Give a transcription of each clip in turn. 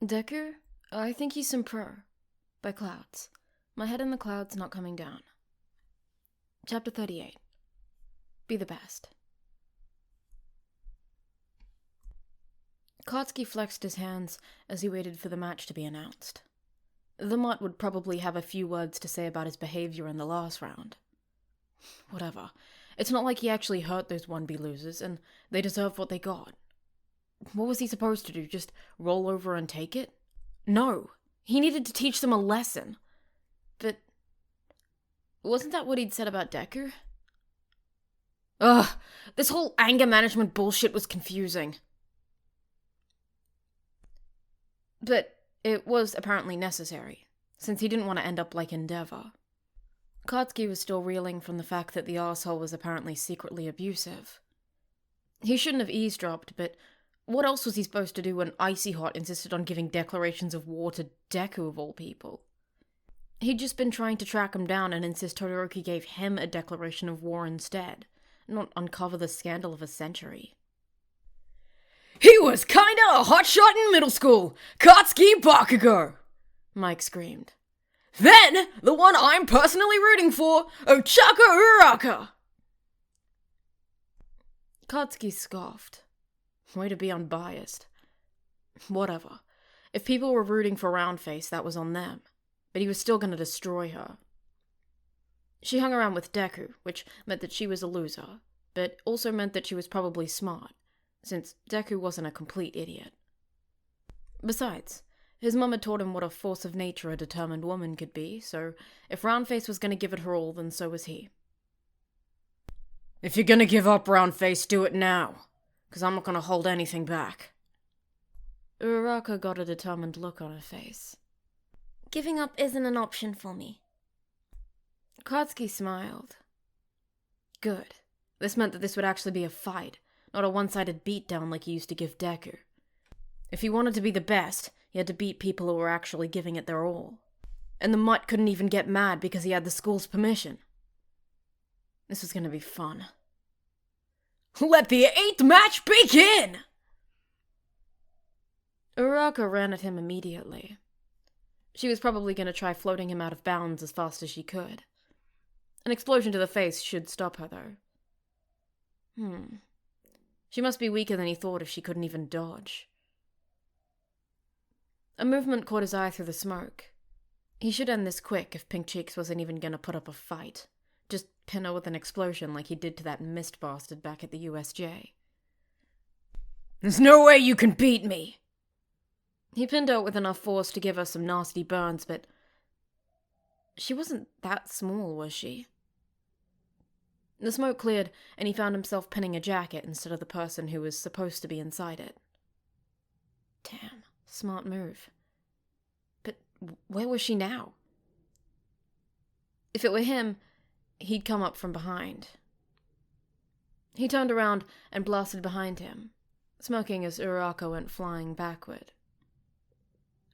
Deku? I think he's some pro. By clouds. My head in the clouds not coming down. Chapter 38. Be the best. Katsuki flexed his hands as he waited for the match to be announced. The mutt would probably have a few words to say about his behavior in the last round. Whatever. It's not like he actually hurt those 1B losers, and they deserve what they got. What was he supposed to do, just roll over and take it? No, he needed to teach them a lesson. But wasn't that what he'd said about Deku? Ugh, this whole anger management bullshit was confusing. But it was apparently necessary, since he didn't want to end up like Endeavor. Katsuki was still reeling from the fact that the arsehole was apparently secretly abusive. He shouldn't have eavesdropped, but what else was he supposed to do when Icy Hot insisted on giving declarations of war to Deku of all people? He'd just been trying to track him down and insist Todoroki gave him a declaration of war instead, not uncover the scandal of a century. "He was kinda a hotshot in middle school! Katsuki Bakugo!" Mike screamed. "Then, the one I'm personally rooting for, Ochaka Uraraka!" Katsuki scoffed. Way to be unbiased. Whatever. If people were rooting for Roundface, that was on them. But he was still gonna destroy her. She hung around with Deku, which meant that she was a loser, but also meant that she was probably smart, since Deku wasn't a complete idiot. Besides, his mum had taught him what a force of nature a determined woman could be, so if Roundface was gonna give it her all, then so was he. "If you're gonna give up, Roundface, do it now, 'cause I'm not gonna hold anything back." Uraraka got a determined look on her face. "Giving up isn't an option for me." Katsuki smiled. Good. This meant that this would actually be a fight, not a one-sided beatdown like he used to give Deku. If he wanted to be the best, he had to beat people who were actually giving it their all. And the mutt couldn't even get mad because he had the school's permission. This was gonna be fun. "Let the 8th match begin!" Uraraka ran at him immediately. She was probably gonna try floating him out of bounds as fast as she could. An explosion to the face should stop her, though. She must be weaker than he thought if she couldn't even dodge. A movement caught his eye through the smoke. He should end this quick if Pink Cheeks wasn't even gonna put up a fight. Just pin her with an explosion like he did to that mist bastard back at the USJ. "There's no way you can beat me!" He pinned her with enough force to give her some nasty burns, but she wasn't that small, was she? The smoke cleared, and he found himself pinning a jacket instead of the person who was supposed to be inside it. Damn, smart move. But where was she now? If it were him, he'd come up from behind. He turned around and blasted behind him, smoking as Uraraka went flying backward.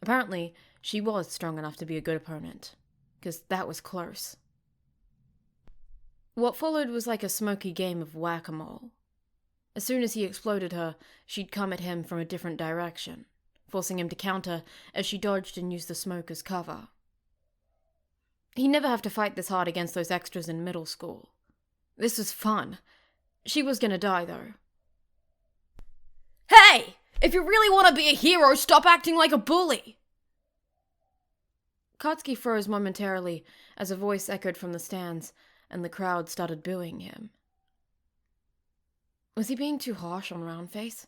Apparently, she was strong enough to be a good opponent, 'cause that was close. What followed was like a smoky game of whack-a-mole. As soon as he exploded her, she'd come at him from a different direction, forcing him to counter as she dodged and used the smoke as cover. He'd never have to fight this hard against those extras in middle school. This was fun. She was gonna die, though. "Hey! If you really want to be a hero, stop acting like a bully!" Katsuki froze momentarily as a voice echoed from the stands, and the crowd started booing him. Was he being too harsh on Roundface?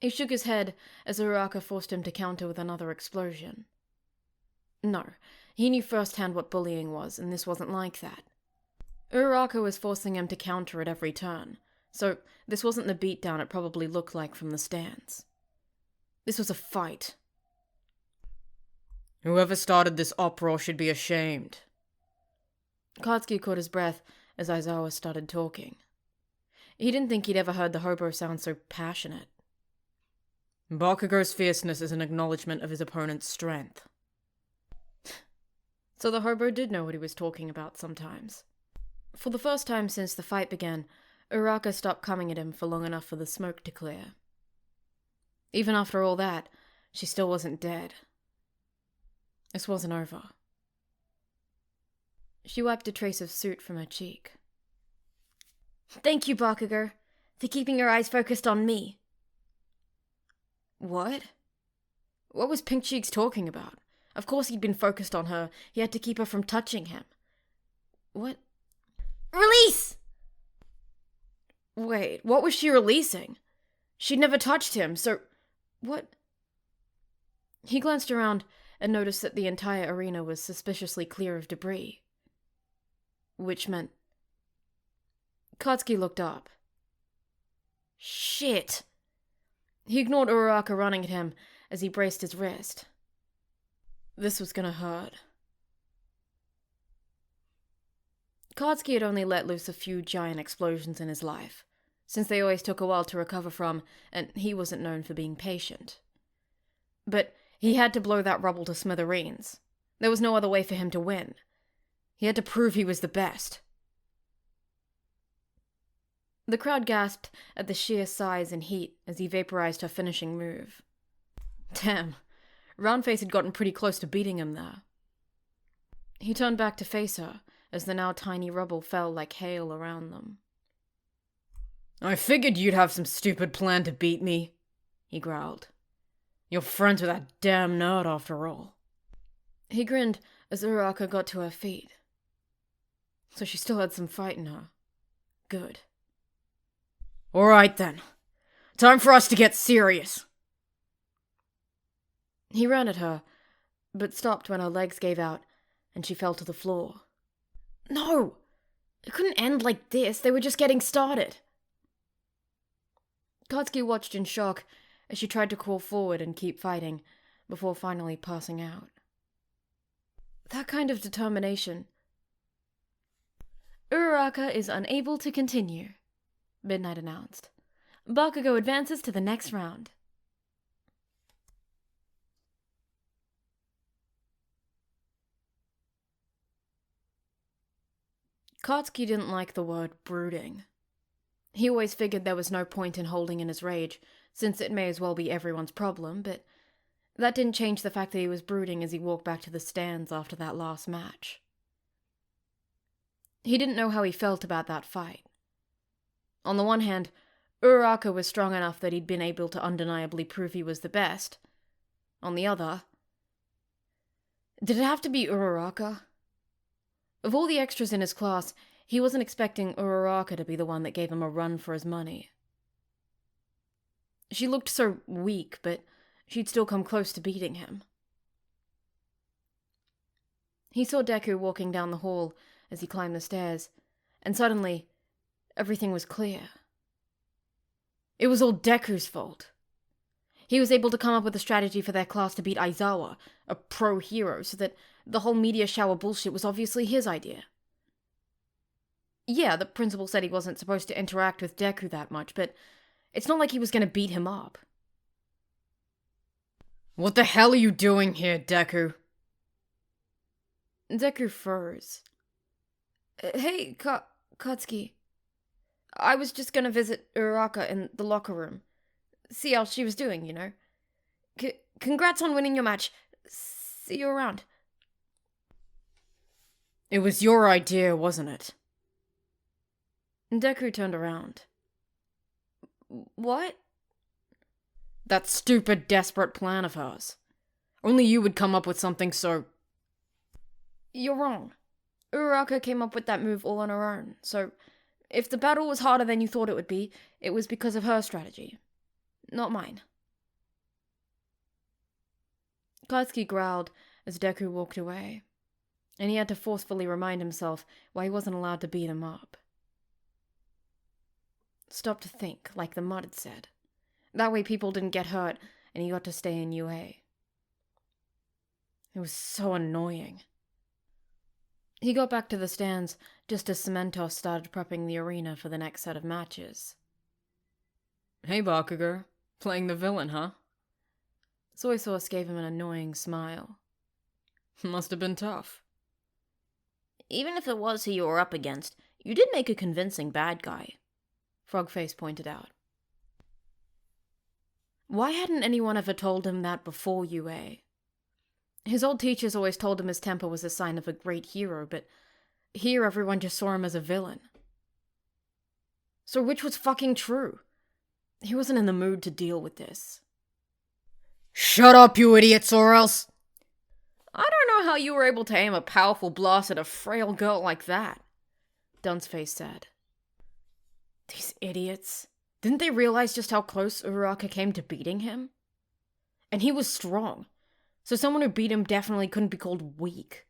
He shook his head as Uraraka forced him to counter with another explosion. No, he knew firsthand what bullying was, and this wasn't like that. Uraraka was forcing him to counter at every turn, so this wasn't the beatdown it probably looked like from the stands. This was a fight. "Whoever started this uproar should be ashamed." Katsuki caught his breath as Aizawa started talking. He didn't think he'd ever heard the hobo sound so passionate. "Bakugo's fierceness is an acknowledgement of his opponent's strength." So the hobo did know what he was talking about sometimes. For the first time since the fight began, Uraraka stopped coming at him for long enough for the smoke to clear. Even after all that, she still wasn't dead. This wasn't over. She wiped a trace of soot from her cheek. Thank you, Bakugo, for keeping your eyes focused on me. What? What was Pink Cheeks talking about? Of course he'd been focused on her. He had to keep her from touching him. What? Release! Wait, what was she releasing? She'd never touched him, so... What? He glanced around and noticed that the entire arena was suspiciously clear of debris. Which meant... Katsuki looked up. Shit! He ignored Uraraka running at him as he braced his wrist. This was gonna hurt. Katsuki had only let loose a few giant explosions in his life, since they always took a while to recover from, and he wasn't known for being patient. But he had to blow that rubble to smithereens. There was no other way for him to win. He had to prove he was the best. The crowd gasped at the sheer size and heat as he vaporized her finishing move. Damn, Roundface had gotten pretty close to beating him there. He turned back to face her as the now tiny rubble fell like hail around them. I figured you'd have some stupid plan to beat me, he growled. You're friends with that damn nerd after all. He grinned as Uraraka got to her feet. So she still had some fight in her. Good. Alright then. Time for us to get serious. He ran at her, but stopped when her legs gave out and she fell to the floor. No! It couldn't end like this. They were just getting started. Katsuki watched in shock as she tried to crawl forward and keep fighting before finally passing out. That kind of determination. Uraraka is unable to continue, Midnight announced. Bakugo advances to the next round. Katsuki didn't like the word brooding. He always figured there was no point in holding in his rage, since it may as well be everyone's problem, but that didn't change the fact that he was brooding as he walked back to the stands after that last match. He didn't know how he felt about that fight. On the one hand, Uraraka was strong enough that he'd been able to undeniably prove he was the best. On the other... Did it have to be Uraraka? Of all the extras in his class, he wasn't expecting Uraraka to be the one that gave him a run for his money. She looked so weak, but she'd still come close to beating him. He saw Deku walking down the hall as he climbed the stairs, and suddenly, everything was clear. It was all Deku's fault. He was able to come up with a strategy for their class to beat Aizawa, a pro-hero, so that the whole media shower bullshit was obviously his idea. Yeah, the principal said he wasn't supposed to interact with Deku that much, but it's not like he was going to beat him up. What the hell are you doing here, Deku? Deku froze. Hey, Katsuki. I was just gonna visit Uraraka in the locker room. See how she was doing, you know. Congrats on winning your match. See you around. It was your idea, wasn't it? Deku turned around. What? That stupid, desperate plan of hers. Only you would come up with something so... You're wrong. Uraraka came up with that move all on her own, so if the battle was harder than you thought it would be, it was because of her strategy. Not mine. Katsuki growled as Deku walked away, and he had to forcefully remind himself why he wasn't allowed to beat him up. Stop to think, like the mud had said. That way people didn't get hurt, and he got to stay in UA. It was so annoying. He got back to the stands just as Cementos started prepping the arena for the next set of matches. Hey, Bakugo. Playing the villain, huh? Soy Sauce gave him an annoying smile. Must have been tough. Even if it was who you were up against, you did make a convincing bad guy, Frogface pointed out. Why hadn't anyone ever told him that before UA? His old teachers always told him his temper was a sign of a great hero, but here everyone just saw him as a villain. So which was fucking true? He wasn't in the mood to deal with this. Shut up, you idiots, or else... I don't know how you were able to aim a powerful blast at a frail girl like that, Dun's face said. These idiots. Didn't they realize just how close Uraraka came to beating him? And he was strong, so someone who beat him definitely couldn't be called weak.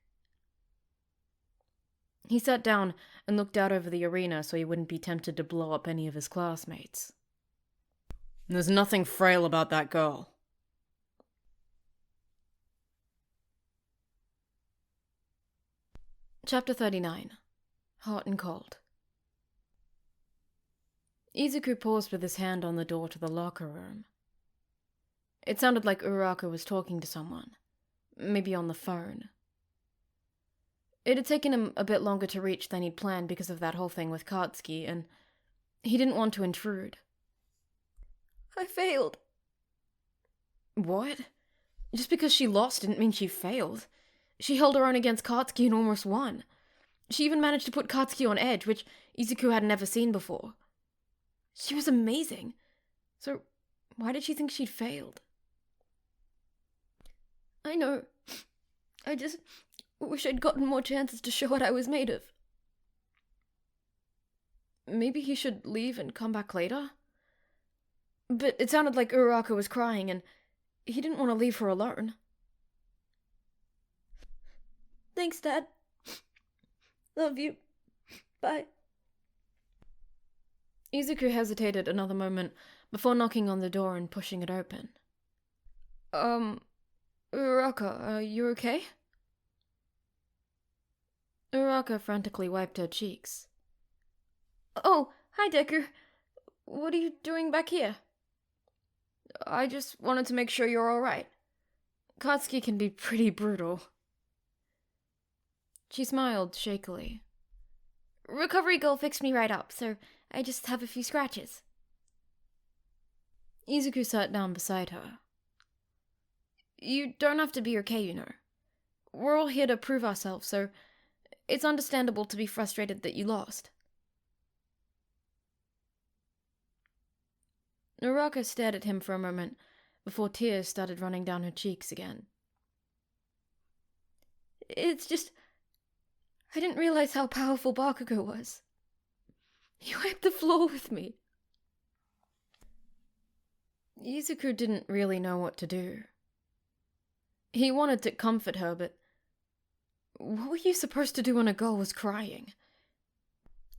He sat down and looked out over the arena so he wouldn't be tempted to blow up any of his classmates. There's nothing frail about that girl. Chapter 39. Hot and Cold. Izuku paused with his hand on the door to the locker room. It sounded like Uraraka was talking to someone, maybe on the phone. It had taken him a bit longer to reach than he'd planned because of that whole thing with Katsuki, and he didn't want to intrude. I failed. What? Just because she lost didn't mean she failed. She held her own against Katsuki and almost won. She even managed to put Katsuki on edge, which Izuku had never seen before. She was amazing. So, why did she think she'd failed? I know. I just wish I'd gotten more chances to show what I was made of. Maybe he should leave and come back later? But it sounded like Uraraka was crying, and he didn't want to leave her alone. Thanks, Dad. Love you. Bye. Izuku hesitated another moment before knocking on the door and pushing it open. Uraraka, are you okay? Uraraka frantically wiped her cheeks. Oh, hi, Deku. What are you doing back here? I just wanted to make sure you're alright. Katsuki can be pretty brutal. She smiled shakily. Recovery girl fixed me right up, so I just have a few scratches. Izuku sat down beside her. You don't have to be okay, you know. We're all here to prove ourselves, so it's understandable to be frustrated that you lost. Uraraka stared at him for a moment before tears started running down her cheeks again. It's just... I didn't realize how powerful Bakugo was. He wiped the floor with me. Izuku didn't really know what to do. He wanted to comfort her, but what were you supposed to do when a girl was crying?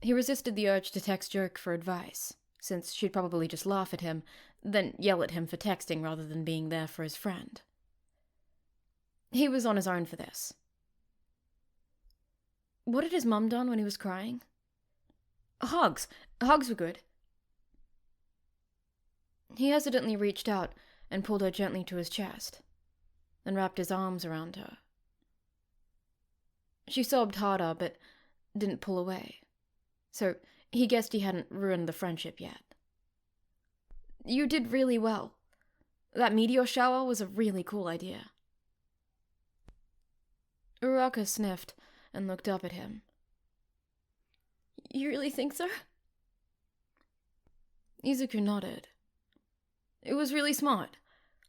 He resisted the urge to text Jerk for advice, since she'd probably just laugh at him, then yell at him for texting rather than being there for his friend. He was on his own for this. What had his mum done when he was crying? Hugs. Hugs were good. He hesitantly reached out and pulled her gently to his chest, then wrapped his arms around her. She sobbed harder, but didn't pull away, so he guessed he hadn't ruined the friendship yet. You did really well. That meteor shower was a really cool idea. Uraraka sniffed and looked up at him. You really think so? Izuku nodded. It was really smart.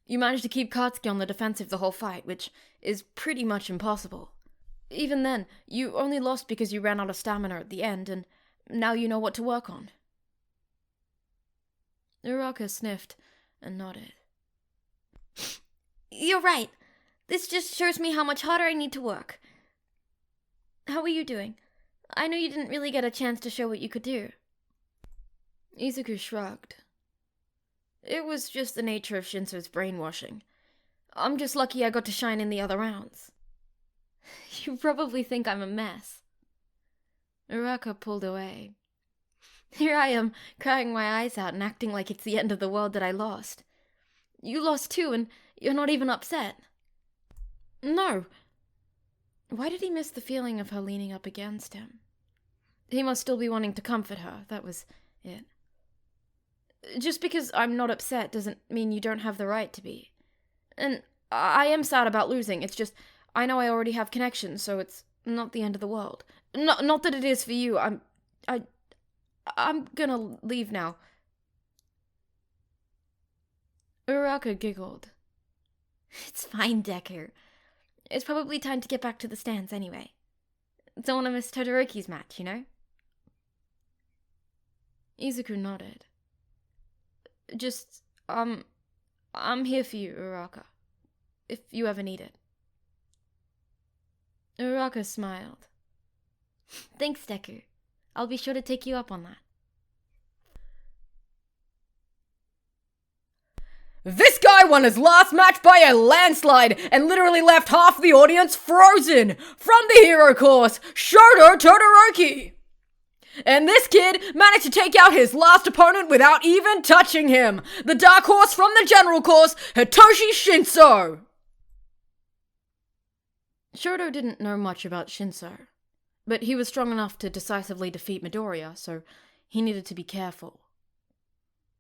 You managed to keep Katsuki on the defensive the whole fight, which is pretty much impossible. Even then, you only lost because you ran out of stamina at the end, and now you know what to work on. Uraraka sniffed and nodded. You're right. This just shows me how much harder I need to work. How are you doing? I know you didn't really get a chance to show what you could do. Izuku shrugged. It was just the nature of Shinso's brainwashing. I'm just lucky I got to shine in the other rounds. You probably think I'm a mess. Uraraka pulled away. Here I am, crying my eyes out and acting like it's the end of the world that I lost. You lost too, and you're not even upset. No. Why did he miss the feeling of her leaning up against him? He must still be wanting to comfort her, that was it. Just because I'm not upset doesn't mean you don't have the right to be. And I am sad about losing, it's just, I know I already have connections, so it's not the end of the world. Not that it is for you, I'm gonna leave now. Uraraka giggled. It's fine, Deku. It's probably time to get back to the stands anyway. Don't want to miss Todoroki's match, you know? Izuku nodded. Just, I'm here for you, Uraraka. If you ever need it. Uraraka smiled. Thanks, Deku. I'll be sure to take you up on that. This guy won his last match by a landslide and literally left half the audience frozen. From the hero course, Shoto Todoroki. And this kid managed to take out his last opponent without even touching him. The dark horse from the general course, Hitoshi Shinso. Shoto didn't know much about Shinso, but he was strong enough to decisively defeat Midoriya, so he needed to be careful.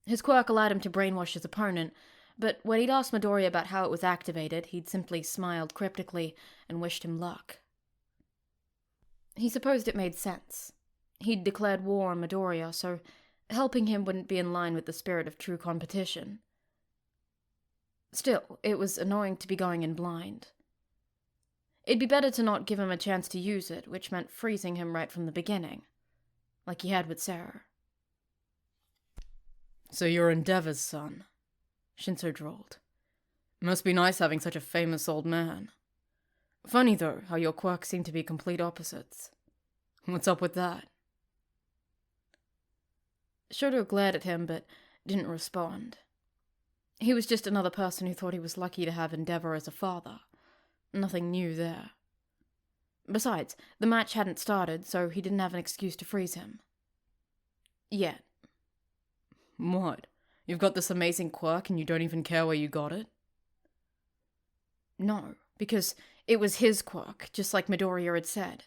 His quirk allowed him to brainwash his opponent, but when he'd asked Midoriya about how it was activated, he'd simply smiled cryptically and wished him luck. He supposed it made sense. He'd declared war on Midoriya, so helping him wouldn't be in line with the spirit of true competition. Still, it was annoying to be going in blind. It'd be better to not give him a chance to use it, which meant freezing him right from the beginning, like he had with Sarah. So you're Endeavor's son, Shinso drawled. Must be nice having such a famous old man. Funny though, how your quirks seem to be complete opposites. What's up with that? Shoto glared at him, but didn't respond. He was just another person who thought he was lucky to have Endeavor as a father. Nothing new there. Besides, the match hadn't started, so he didn't have an excuse to freeze him. Yet. What? You've got this amazing quirk and you don't even care where you got it? No, because it was his quirk, just like Midoriya had said.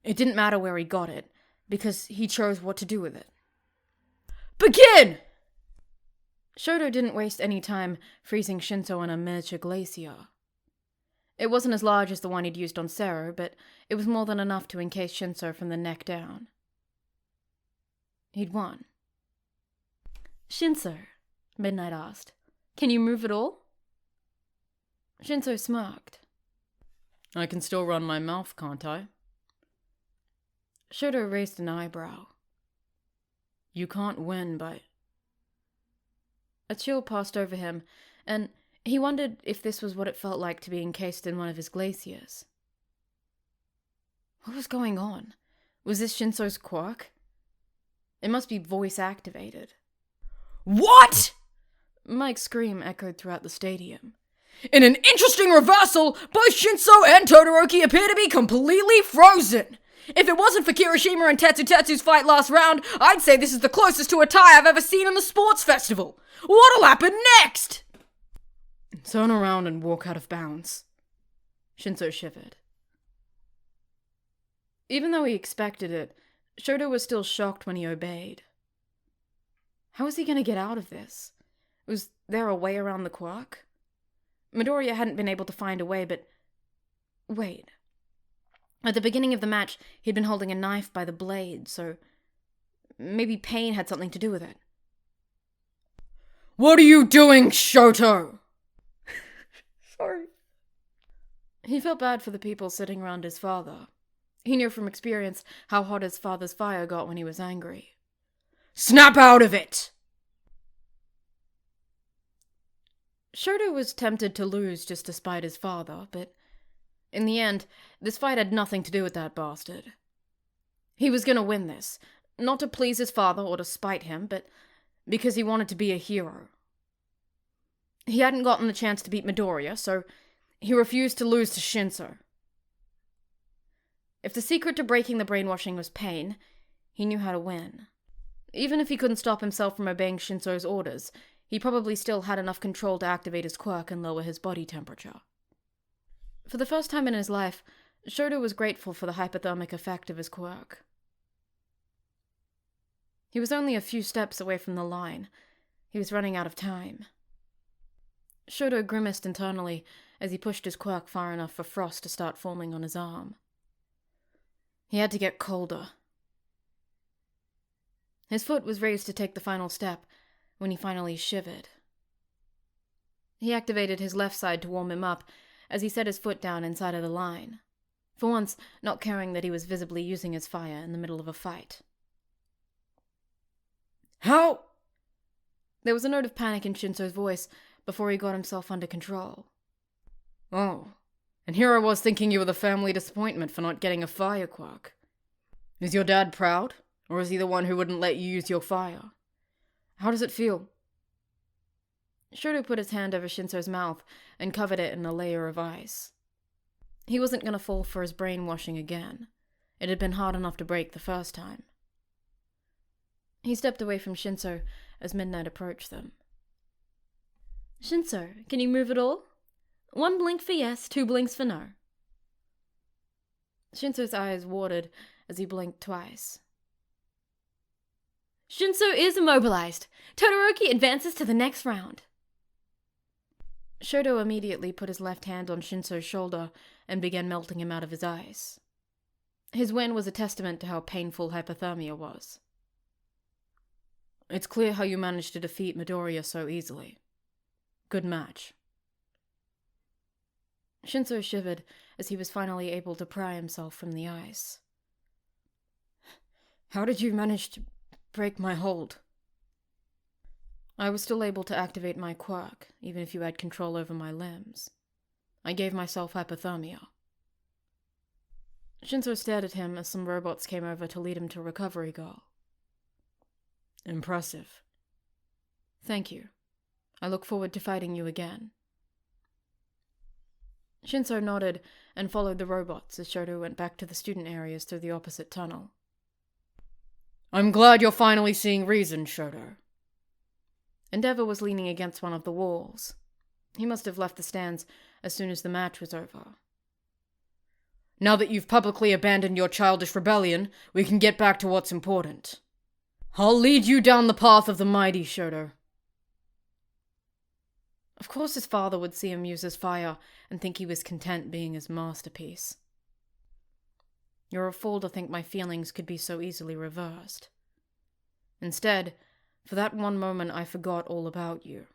It didn't matter where he got it, because he chose what to do with it. Begin! Shoto didn't waste any time freezing Shinso in a miniature glacier. It wasn't as large as the one he'd used on Sero, but it was more than enough to encase Shinso from the neck down. He'd won. Shinso, Midnight asked, can you move at all? Shinso smirked. I can still run my mouth, can't I? Shoto raised an eyebrow. You can't win by... A chill passed over him, and he wondered if this was what it felt like to be encased in one of his glaciers. What was going on? Was this Shinso's quirk? It must be voice-activated. What?! Mike's scream echoed throughout the stadium. In an interesting reversal, both Shinso and Todoroki appear to be completely frozen. If it wasn't for Kirishima and Tetsu's fight last round, I'd say this is the closest to a tie I've ever seen in the sports festival. What'll happen next? Turn around and walk out of bounds. Shinso shivered. Even though he expected it, Shoto was still shocked when he obeyed. How was he going to get out of this? Was there a way around the quirk? Midoriya hadn't been able to find a way, but... Wait. At the beginning of the match, he'd been holding a knife by the blade, so... maybe pain had something to do with it. What are you doing, Shoto? Sorry. He felt bad for the people sitting around his father. He knew from experience how hot his father's fire got when he was angry. Snap out of it! Shoto was tempted to lose just to spite his father, but in the end, this fight had nothing to do with that bastard. He was gonna win this, not to please his father or to spite him, but because he wanted to be a hero. He hadn't gotten the chance to beat Midoriya, so he refused to lose to Shinso. If the secret to breaking the brainwashing was pain, he knew how to win. Even if he couldn't stop himself from obeying Shinso's orders, he probably still had enough control to activate his quirk and lower his body temperature. For the first time in his life, Shoto was grateful for the hypothermic effect of his quirk. He was only a few steps away from the line, He was running out of time. Shoto grimaced internally as he pushed his quirk far enough for frost to start forming on his arm. He had to get colder. His foot was raised to take the final step when he finally shivered. He activated his left side to warm him up as he set his foot down inside of the line, for once not caring that he was visibly using his fire in the middle of a fight. How? There was a note of panic in Shinso's voice before he got himself under control. Oh, and here I was thinking you were the family disappointment for not getting a fire quirk. Is your dad proud, or is he the one who wouldn't let you use your fire? How does it feel? Shoto put his hand over Shinso's mouth and covered it in a layer of ice. He wasn't going to fall for his brainwashing again. It had been hard enough to break the first time. He stepped away from Shinso as midnight approached them. Shinso, can you move at all? 1 blink for yes, 2 blinks for no. Shinso's eyes watered as he blinked twice. Shinso is immobilized. Todoroki advances to the next round. Shoto immediately put his left hand on Shinso's shoulder and began melting him out of his ice. His win was a testament to how painful hypothermia was. It's clear how you managed to defeat Midoriya so easily. Good match. Shinso shivered as he was finally able to pry himself from the ice. How did you manage to break my hold? I was still able to activate my quirk, even if you had control over my limbs. I gave myself hypothermia. Shinso stared at him as some robots came over to lead him to Recovery Girl. Impressive. Thank you. I look forward to fighting you again. Shinso nodded and followed the robots as Shoto went back to the student areas through the opposite tunnel. I'm glad you're finally seeing reason, Shoto. Endeavor was leaning against one of the walls. He must have left the stands as soon as the match was over. Now that you've publicly abandoned your childish rebellion, we can get back to what's important. I'll lead you down the path of the mighty, Shoto. Of course his father would see him use his fire and think he was content being his masterpiece. You're a fool to think my feelings could be so easily reversed. Instead, for that one moment I forgot all about you.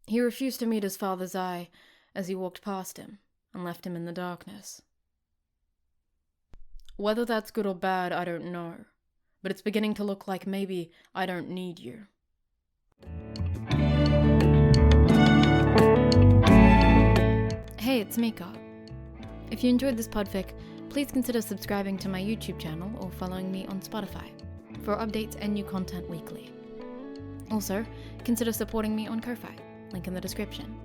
He refused to meet his father's eye as he walked past him and left him in the darkness. Whether that's good or bad, I don't know, but it's beginning to look like maybe I don't need you. Hey, it's Mika. If you enjoyed this podfic, please consider subscribing to my YouTube channel or following me on Spotify for updates and new content weekly. Also, consider supporting me on Ko-Fi, link in the description.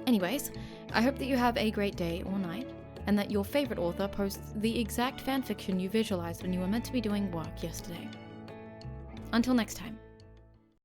Anyways, I hope that you have a great day or night, and that your favorite author posts the exact fanfiction you visualized when you were meant to be doing work yesterday. Until next time.